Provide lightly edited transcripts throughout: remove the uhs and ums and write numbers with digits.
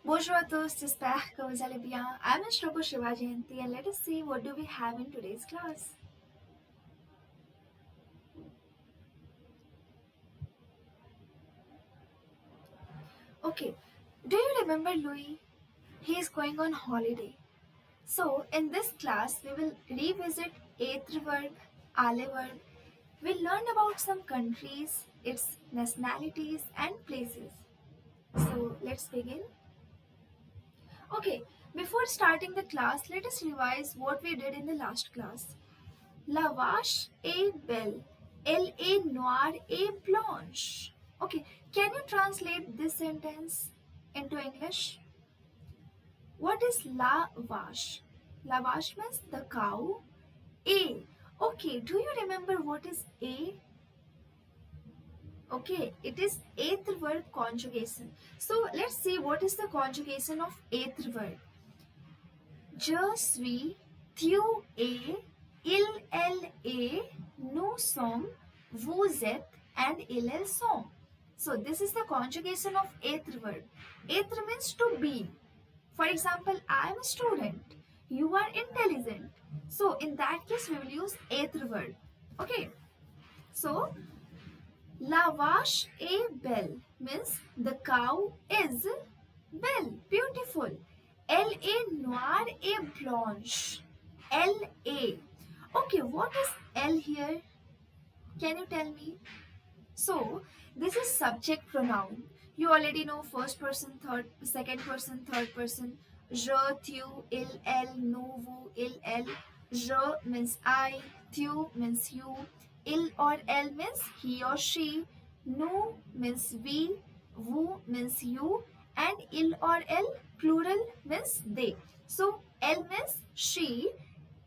Bonjour à tous, j'espère que vous allez bien. I'm Instrucko and let us see what do we have in today's class. Okay, do you remember Louis? He is going on holiday. So in this class, we will revisit eighth verb, ale verb. We'll learn about some countries, its nationalities and places. So let's begin. Okay, before starting the class, let us revise what we did in the last class. La vache est belle. Elle est noire et blanche. Okay, can you translate this sentence into English? What is la vache? La vache means the cow. A. Okay, do you remember what is A? Okay, it is eighth verb conjugation. So let's see what is the conjugation of eighth verb. Je suis, tu es, elle est, nous sommes, vous êtes, and elles sont. So this is the conjugation of être verb. Être means to be. For example, I am a student. You are intelligent. So in that case, we will use être verb. Okay. So la vache est belle means the cow is belle, beautiful. Elle est noire et blanche. L-A. Okay, what is L here? Can you tell me? So, this is subject pronoun. You already know first person, second person, third person. Je, tu, il, elle, nous, vous, il, elle. Je means I, tu means you, il or elle means he or she, nous means we, vous means you, and il or elle plural means they. So L means she,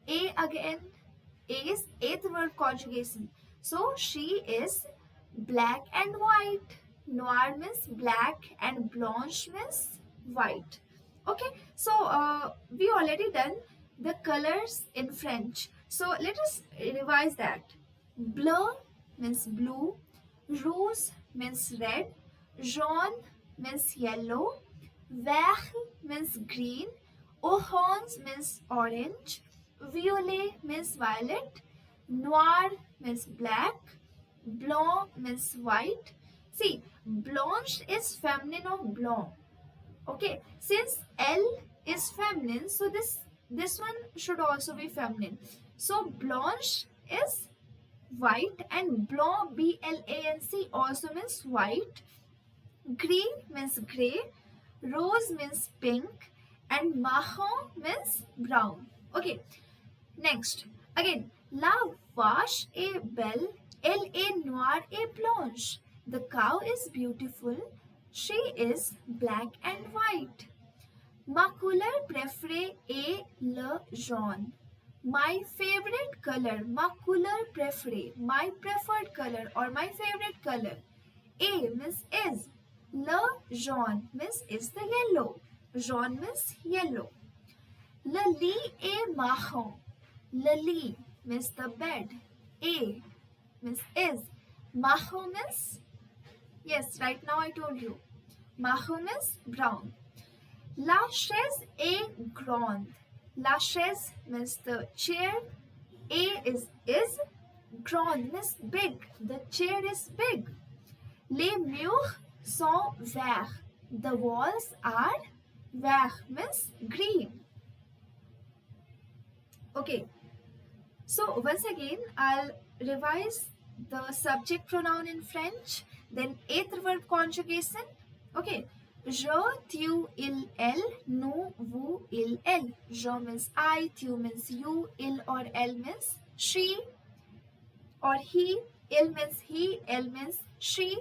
A again, A is eighth verb conjugation. So she is black and white. Noir means black and blanche means white. Okay, so we already done the colors in French. So let us revise that. Bleu means blue, rouge means red, jaune means yellow, vert means green, orange means orange, violet means violet, noir means black, blanc means white. See, blanche is feminine of blanc. Okay, since L is feminine, so this one should also be feminine. So blanche is white and blanc, B-L-A-N-C, also means white. Green means grey, rose means pink, and marron means brown. Okay, next again, la vache est belle, elle est noire et blanche. The cow is beautiful, she is black and white. Ma couleur préférée est le jaune. My favorite color, ma couleur préférée, my preferred color or my favorite color. A means is. Le jaune means is the yellow. Jaune means yellow. Le lit est marron. Le lit means the bed. A means is. Marron means, yes, right now I told you. Marron means brown. La chaise est grande. La chaise means the chair. A is. Grande means big. The chair is big. Les murs sont verts. The walls are vert means green. Okay. So once again, I'll revise the subject pronoun in French, then eighth verb conjugation. Okay. Je, tu, il, elle, nous, vous, il, elle. Je means I, tu means you, il or elle means she or he, il means he, elle means she,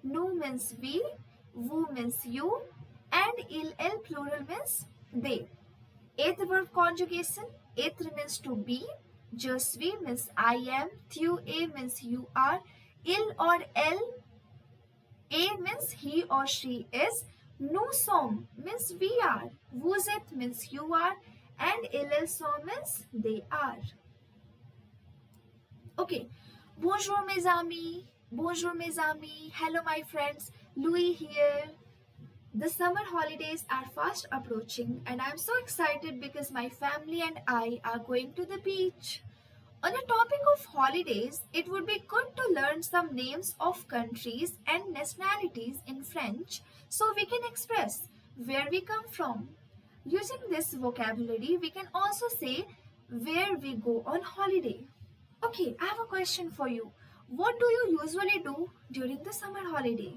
nous means we, vous means you, and il, elle plural means they. Eighth verb conjugation, être means to be, je suis means I am, tu es means you are, il or elle, a means he or she is, nous sommes means we are, vous êtes means you are, and elles sont means they are. Okay, bonjour mes amis, hello my friends, Louis here. The summer holidays are fast approaching, and I'm so excited because my family and I are going to the beach. On the topic of holidays, it would be good to learn some names of countries and nationalities in French so we can express where we come from. Using this vocabulary, we can also say where we go on holiday. Okay, I have a question for you. What do you usually do during the summer holiday?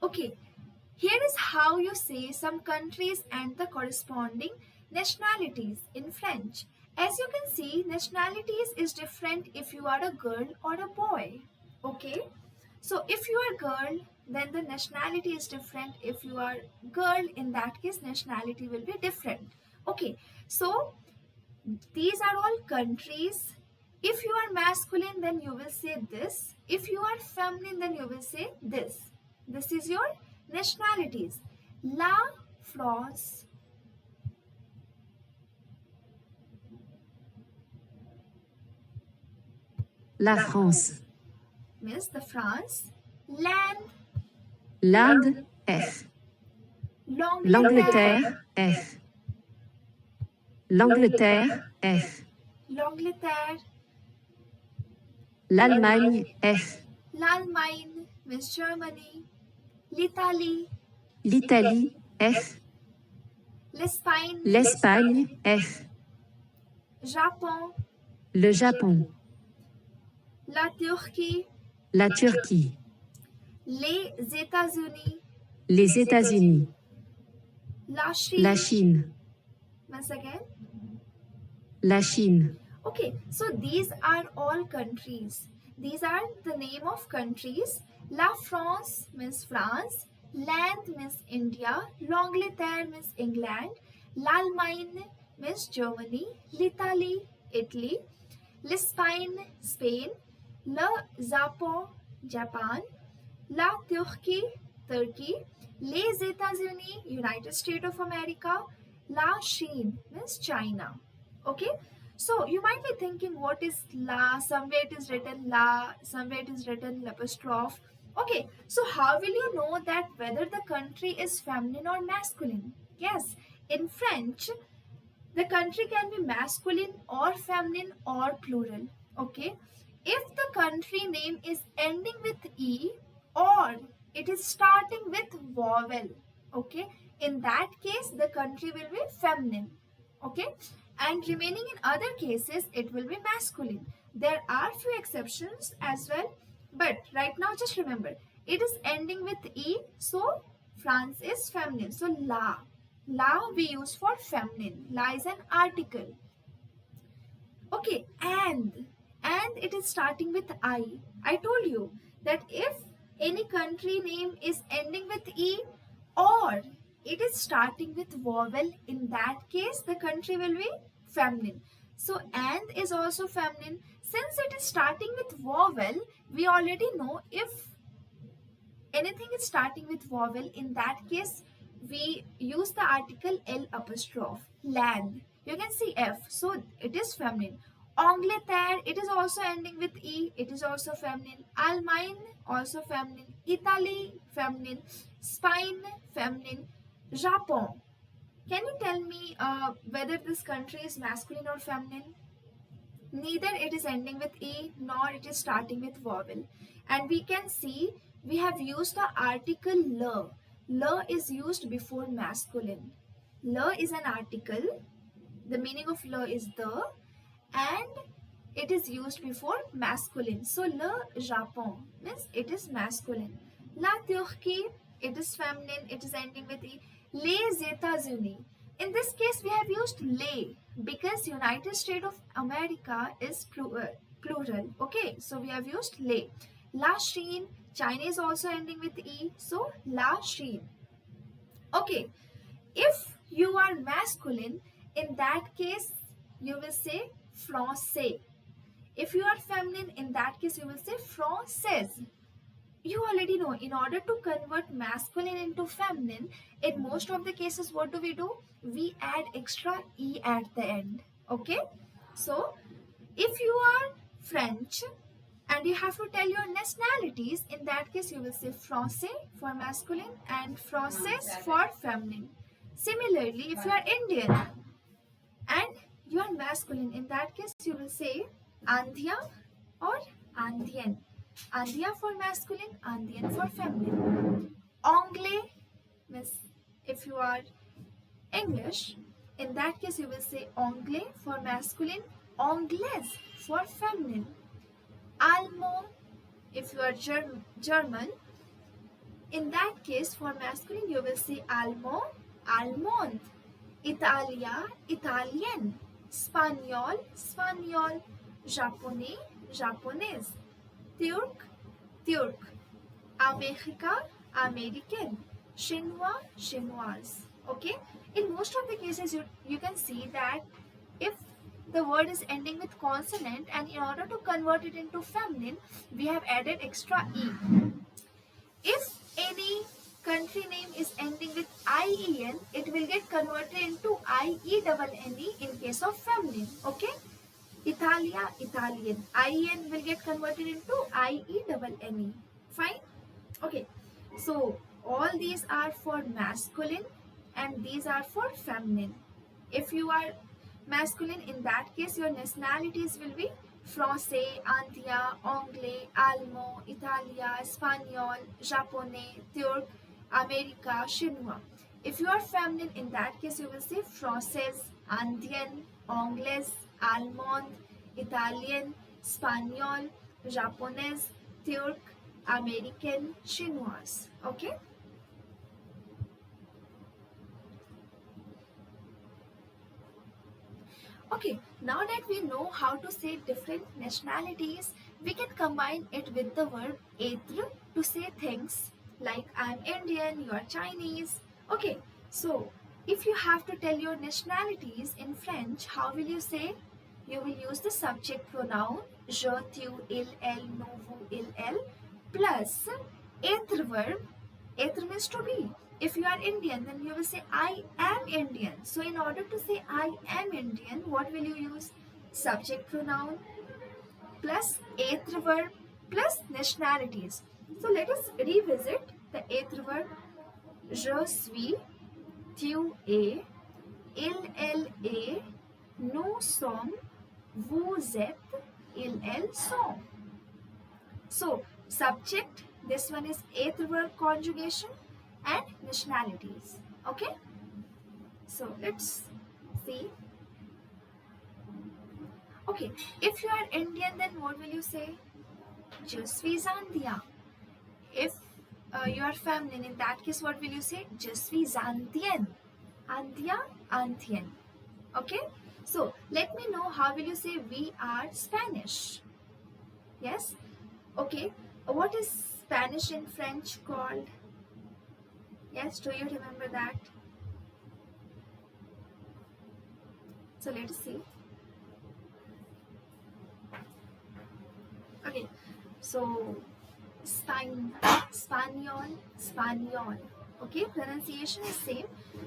Okay, here is how you say some countries and the corresponding nationalities in French. As you can see, nationalities is different if you are a girl or a boy. Okay, so if you are girl, then the nationality is different. If you are girl, in that case, nationality will be different. Okay, so these are all countries. If you are masculine, then you will say this. If you are feminine, then you will say this. This is your nationalities. La France, La France. means the France. Land, L'Inde, F. l'Angleterre, L'Angleterre, F. L'Angleterre, F. l'Angleterre, L'Allemagne, F. l'Allemagne, means Germany. L'Italie, L'Italie, F. l'Espagne, L'Espagne, F. Japon, Le Japon. la Turquie, La Turquie. les États-Unis, Les États-Unis. la Chine. La Chine. Once again. La Chine. Okay, so these are all countries. These are the name of countries. La France means France. Land means India. L'Angleterre means England. L'Allemagne means Germany. L'Italie, Italy. L'Espagne, Spain. Le Japon, Japan. La Turquie, Turkey. Les États-Unis, United States of America. La Chine means China. Okay, so you might be thinking, what is la? Somewhere it is written la, somewhere it is written l'apostrophe. Okay, so how will you know that whether the country is feminine or masculine? Yes, in French, the country can be masculine or feminine or plural. Okay, if the country name is ending with e or it is starting with vowel, okay, in that case the country will be feminine. Okay, and remaining in other cases it will be masculine. There are few exceptions as well, but right now just remember it is ending with e, so France is feminine. So la we use for feminine. La is an article. Okay, and it is starting with I. I told you that if any country name is ending with E or it is starting with vowel, in that case the country will be feminine. So and is also feminine. Since it is starting with vowel, we already know if anything is starting with vowel, in that case we use the article L apostrophe. Land, you can see F, so it is feminine. Angleterre, it is also ending with E, it is also feminine. Allemagne, also feminine. Italy, feminine. Spain, feminine. Japan, can you tell me whether this country is masculine or feminine? Neither it is ending with E nor it is starting with vowel. And we can see we have used the article le. Le is used before masculine. Le is an article. The meaning of le is the, and it is used before masculine. So le Japon means it is masculine. La Turquie, it is feminine, it is ending with E. Les États-Unis, in this case we have used les because United States of America is plural. Okay, so we have used les. La Chine, China is also ending with E, so La Chine. Okay, if you are masculine, in that case you will say français. If you are feminine, in that case you will say française. You already know, in order to convert masculine into feminine, in most of the cases what do? We add extra e at the end. Okay, so if you are French, And you have to tell your nationalities. In that case, you will say Français for masculine and Française for feminine. Similarly, if you are Indian and you are masculine, in that case, you will say Andhya or Andhian. Andhya for masculine, Andhian for feminine. Anglais means if you are English, in that case, you will say Anglais for masculine, Anglaise for feminine. Allemand if you are German, in that case for masculine you will say Allemand, Allemande, Italia, Italian, Spaniol, Spaniol, Japonais, Japonaise, Turk, Turk, America, American, Chinois, Chinoise. Okay, in most of the cases you can see that if the word is ending with consonant and in order to convert it into feminine we have added extra e. If any country name is ending with IEN, it will get converted into IENNE in case of feminine. Okay? Italia, Italian. IEN will get converted into IENNE. Fine? Okay. So, all these are for masculine and these are for feminine. If you are masculine, in that case, your nationalities will be Francais, Andhya, Anglais, Allemand, Italia, Spaniol, Japonais, Turk, America, Chinois. If you are feminine, in that case, you will say Française, Andhian, Anglaise, Allemande, Italian, Spaniol, Japonaise, Turk, American, Chinoise. Okay? Okay, now that we know how to say different nationalities, we can combine it with the verb être to say things like I'm Indian, you are Chinese. Okay, so if you have to tell your nationalities in French, how will you say? You will use the subject pronoun je, tu, il, elle, nous, vous, il, elle plus être verb. Être means to be. If you are Indian, then you will say I am Indian. So in order to say I am Indian, what will you use? Subject pronoun plus être verb plus nationalities. So let us revisit the être verb. Je suis, tu es, elle est, nous sommes, vous êtes, elles sont. So subject, this one is être verb conjugation and nationalities. Okay, so let's see. Okay, if you are Indian, then what will you say? Je suis Andhya. If you are feminine, in that case, what will you say? Je suis Andhian. Andhya, Andhian. Okay, so let me know how will you say we are Spanish. Yes. Okay, what is Spanish in French called? Yes, do you remember that? So let's see. Okay, so Spaniol, Spaniol. Okay, pronunciation is same,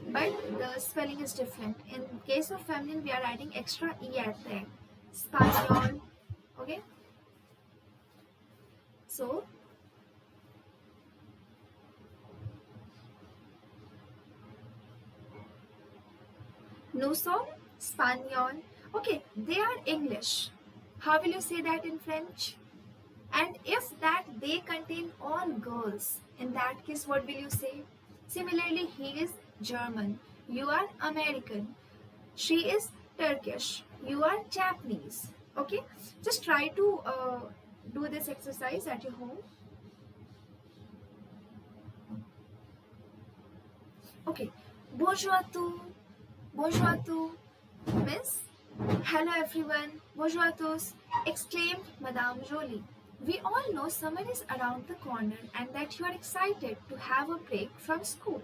but the spelling is different. In case of feminine, we are adding extra e at the end. Spaniol. Okay. So nous sommes Spaniol. Okay, they are English. How will you say that in French? And if that they contain all girls, in that case, what will you say? Similarly, he is German. You are American. She is Turkish. You are Japanese. Okay, just try to do this exercise at your home. Okay, bonjour à tous. Bonjour à tous. Miss, hello everyone. Bonjour à tous. Exclaimed Madame Jolie. We all know summer is around the corner and that you are excited to have a break from school.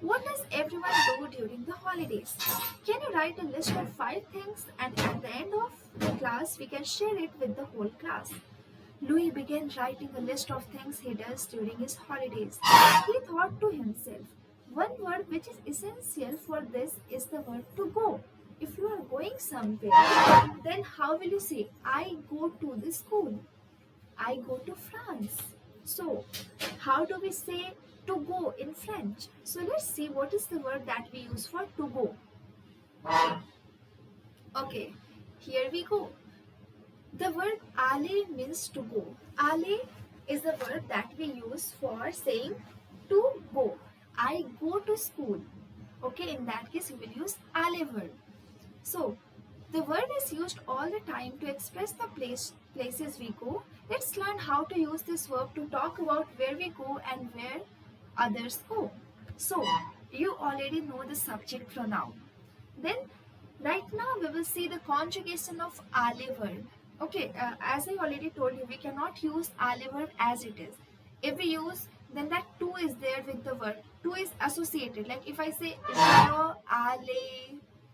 What does everyone do during the holidays? Can you write a list of 5 things and at the end of the class we can share it with the whole class? Louis began writing a list of things he does during his holidays. He thought to himself, one word which is essential for this is the word to go. If you are going somewhere, then how will you say, I go to the school? I go to France. So, how do we say to go in French? So, let's see what is the word that we use for to go. Okay, here we go. The word aller means to go. Aller is the word that we use for saying to go. I go to school. Okay, in that case, you will use aller verb. So, the word is used all the time to express the places we go. Let's learn how to use this verb to talk about where we go and where others go. So, you already know the subject pronoun. Then, right now we will see the conjugation of ale verb. Okay, as I already told you, we cannot use ale verb as it is. If we use, then that to is there with the verb. To is associated. Like if I say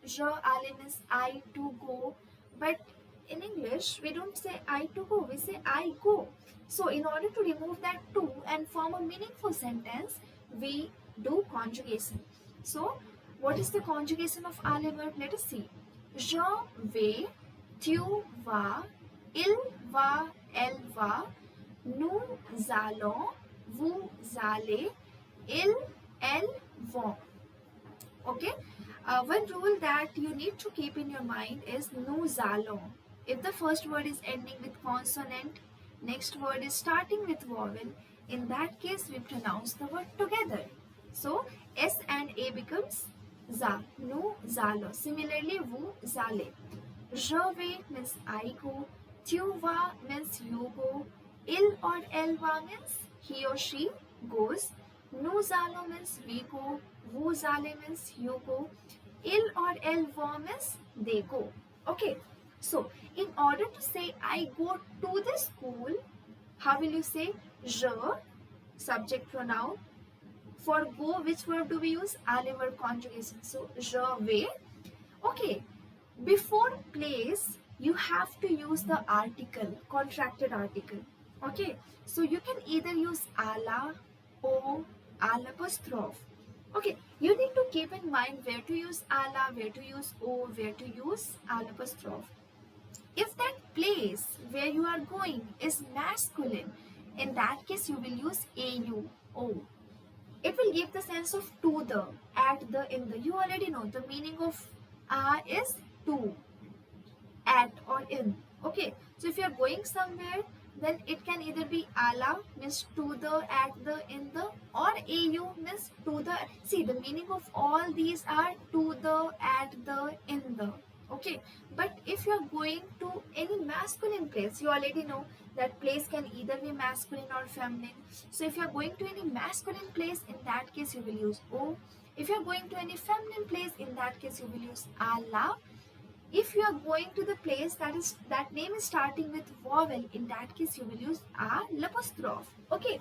je ale means I to go, but in English we don't say I to go, we say I go. So in order to remove that to and form a meaningful sentence, we do conjugation. So what is the conjugation of ale verb? Let us see. Je vais, tu vas, il va, elle va, nous allons, vous allez, ils, elles vont. Okay. One rule that you need to keep in your mind is nous allons. If the first word is ending with consonant, next word is starting with vowel, in that case we pronounce the word together. So S and A becomes za, nous allons. Similarly, vous allez. Je vais means I go, tu vas means you go, il or elle va means he or she goes, nous allons means we go, vous allez means you go, il or elle va means they go. Okay, so in order to say I go to the school, how will you say? Je, subject pronoun. For go, which verb do we use? Ale verb conjugation. So, je vais. Okay, before place, you have to use the article, contracted article. Okay, so you can either use ala or al apostrophe. Okay, you need to keep in mind where to use ala, where to use o, where to use al apostrophe. If that place where you are going is masculine, in that case you will use au, o. It will give the sense of to the, at the, in the. You already know the meaning of is to, at or in. Okay, so if you are going somewhere, then it can either be ala means to the, at the, in the, or au means to the. See, the meaning of all these are to the, at the, in the. Okay, but if you are going to any masculine place, you already know that place can either be masculine or feminine. So if you are going to any masculine place, in that case you will use o. If you are going to any feminine place, in that case you will use ala. If you are going to the place that name is starting with vowel, in that case you will use l'apostrophe. Okay,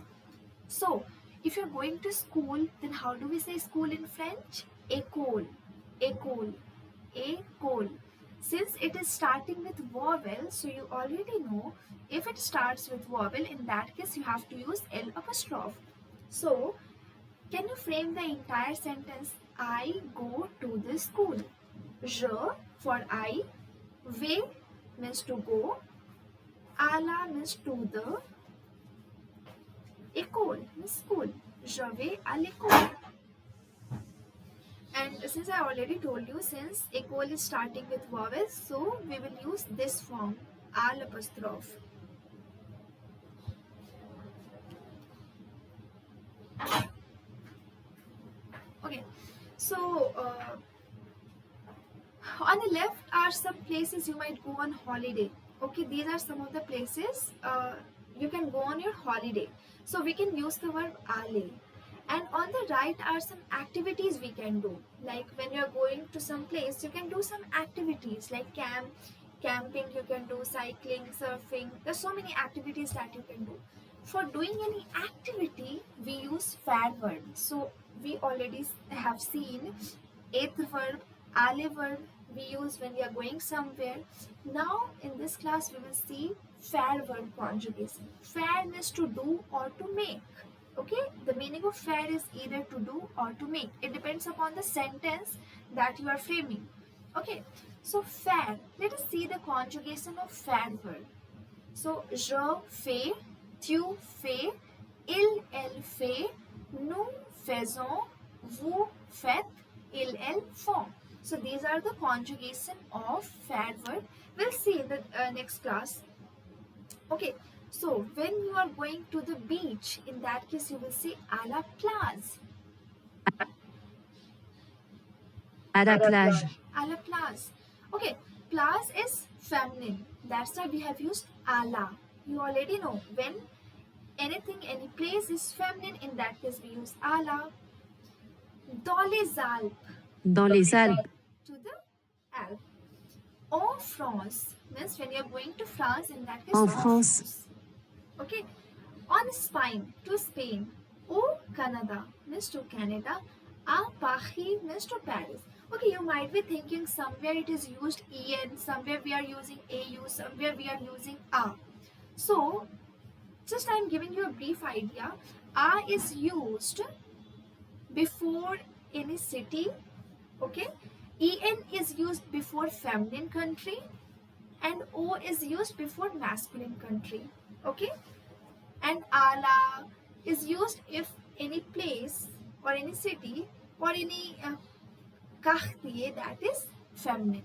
so if you are going to school, then how do we say school in French? École, école, école. Since it is starting with vowel, so you already know if it starts with vowel, in that case you have to use L apostrophe. So can you frame the entire sentence? I go to the school. Je for I, vais means to go, à la means to the, école means school. Je vais à l'école. And since I already told you, since école is starting with vowels, so we will use this form, à l'apostrophe. Okay, so on the left are some places you might go on holiday. Okay, these are some of the places you can go on your holiday. So we can use the verb aller. And on the right are some activities we can do. Like when you're going to some place, you can do some activities like camping, you can do cycling, surfing. There's so many activities that you can do. For doing any activity, we use faire verb. So we already have seen être verb, aller verb we use when we are going somewhere. Now in this class we will see faire verb conjugation. Faire means to do or to make. Okay, the meaning of faire is either to do or to make. It depends upon the sentence that you are framing. Okay, so faire. Let us see the conjugation of faire verb. So, je fais, tu fais, il, elle fait, nous faisons, vous faites, ils, elles font. So, these are the conjugation of fad verb. We'll see in the next class. Okay, so when you are going to the beach, in that case, you will say à la plage. À la plage. À la plage. Okay, plage is feminine. That's why we have used à la. You already know when anything, any place is feminine, in that case we use à la. Dans les Alpes. Dans les Alpes. To the Alps. En France means when you are going to France, in that case En France. France. Okay. On Spain, to Spain. Au Canada means to Canada. À Paris means to Paris. Okay, you might be thinking somewhere it is used en, somewhere we are using au, somewhere we are using a. So, just I am giving you a brief idea. A is used before any city. Okay, en is used before feminine country, and o is used before masculine country. Okay, and ala is used if any place or any city or any quartier that is feminine.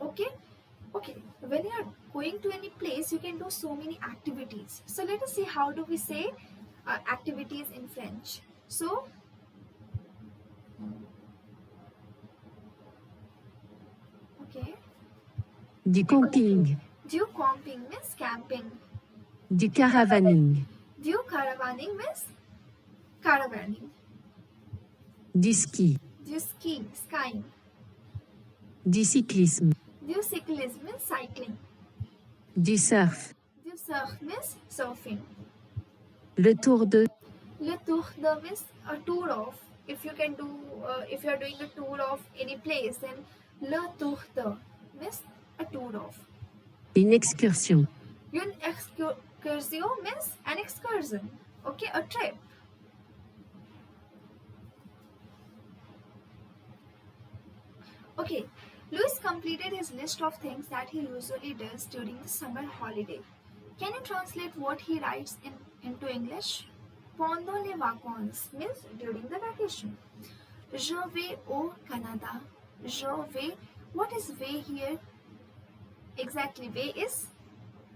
Okay, okay, when you are going to any place, you can do so many activities. So let us see how do we say activities in French. So okay, Du camping. du camping means camping. Du caravaning. Du caravaning means caravaning. Du ski. Du skiing, skiing. Du cyclisme. Du cyclism means cycling. Du surf. Du surf means surfing. Le tour de. Le tour de means a tour of. If you can do, if you are doing a tour of any place, then le tour de means a tour of. Une excursion. Une excursion means an excursion. Okay, a trip. Okay, Louis completed his list of things that he usually does during the summer holiday. Can you translate what he writes into English? Pendant les vacances means during the vacation. Je vais au Canada. Je vais. What is vais here? Exactly, vais is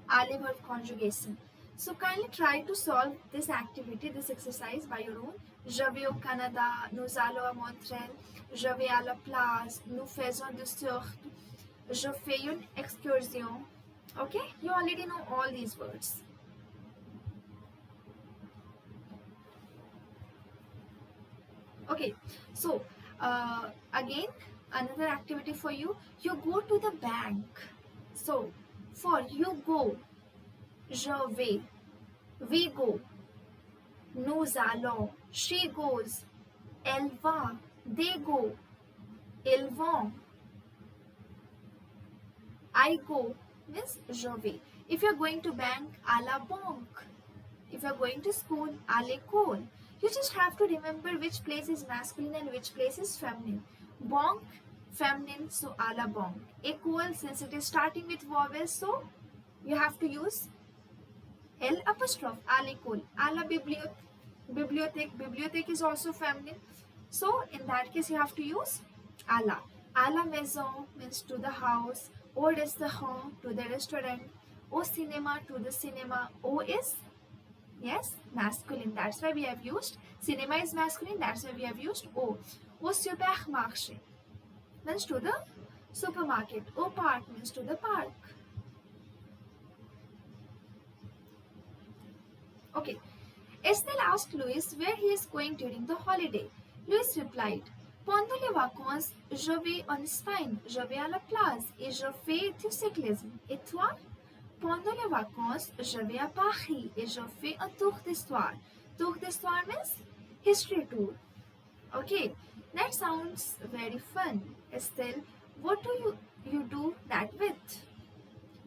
aller verb conjugation. So kindly try to solve this activity, this exercise by your own. Je vais au Canada, nous allons à Montréal, je vais à la plage, nous faisons du surf, je fais une excursion. Okay, you already know all these words. Okay, so again another activity for you. You go to the bank. So for you go, je vais, we go, nous allons, she goes, elle va, they go, ils vont, I go means je vais. If you're going to bank, à la banque. If you're going to school, à l'école. You just have to remember which place is masculine and which place is feminine. Banque, feminine, so à la banque. École, since it is starting with vowels, so you have to use L apostrophe, à l'école. À la bibliothèque. Bibliothèque is also feminine. So in that case, you have to use à la. À la maison means to the house. Au restaurant, to the restaurant. Au cinéma, to the cinema. Au is, yes, masculine. That's why we have used. Cinema is masculine. That's why we have used au. Au supermarché means to the supermarket. Au park means to the park. Okay. Estelle asked Louis where he is going during the holiday. Louis replied, Pendant les vacances, je vais en Espagne, je vais à la plage et je fais du cyclisme. Et toi? Pendant les vacances, je vais à Paris et je fais un tour d'histoire. Tour d'histoire means history tour. Okay, that sounds very fun. Estelle, what do you do that with?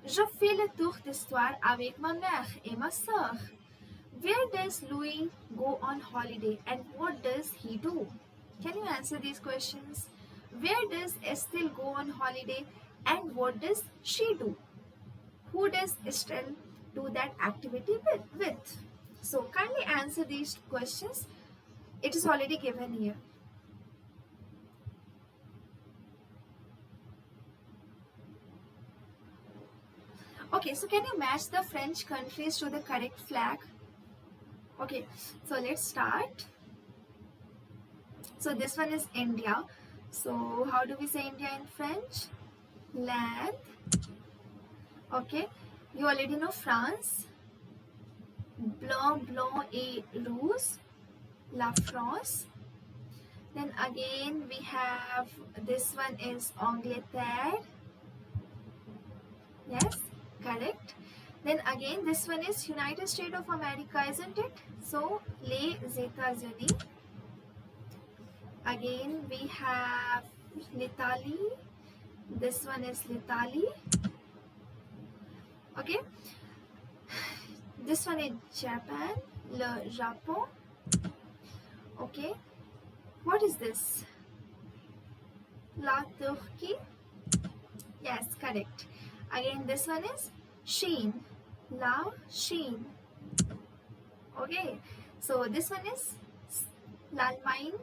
Je fais le tour d'histoire avec ma mère et ma sœur. Where does Louis go on holiday and what does he do? Can you answer these questions? Where does Estelle go on holiday and what does she do? who does Estelle do that activity with? So kindly answer these questions. It is already given here. Okay, so can you match the French countries to the correct flag? Okay, so let's start. So this one is India. So how do we say India in French? Land. Okay, you already know France. Blanc, blanc et rouge. La France. Then again we have, this one is Angleterre. Yes, correct. Then again this one is United States of America, isn't it? So les États-Unis. Again we have l'Italie. This one is l'Italie. Okay. This one is Japan. Le Japon. Okay. What is this? La Turquie. Yes, correct. Again this one is Chine. La Chine. Okay. So this one is l'Allemagne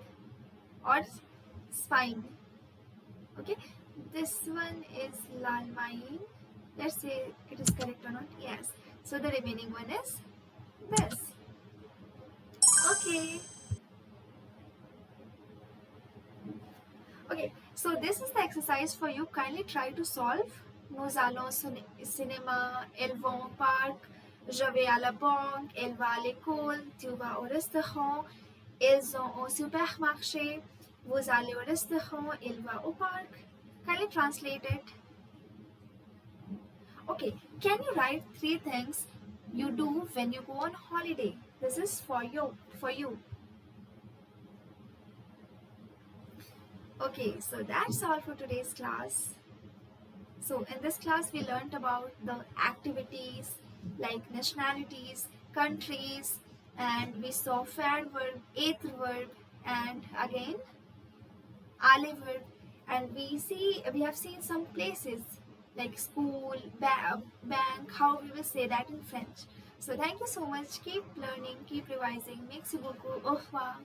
or Spain. Okay. This one is l'Allemagne. Let's say it is correct or not. Yes. So the remaining one is this. Okay. Okay. So this is the exercise for you. Kindly try to solve. Nous allons au cinéma. Elles vont au parc. Je vais à la banque. Elle va à l'école. Tu vas au restaurant. Ils ont au supermarché. Vous allez au restaurant. Il va au parc. Kindly translate it. Okay, can you write 3 things you do when you go on holiday? This is for you. Okay, so that's all for today's class. So in this class we learned about the activities like nationalities, countries, and we saw fair verb, eighth verb, and again ale verb, and we have seen some places like school, bank, how we will say that in French. So thank you so much. Keep learning, keep revising. Merci beaucoup. Au revoir.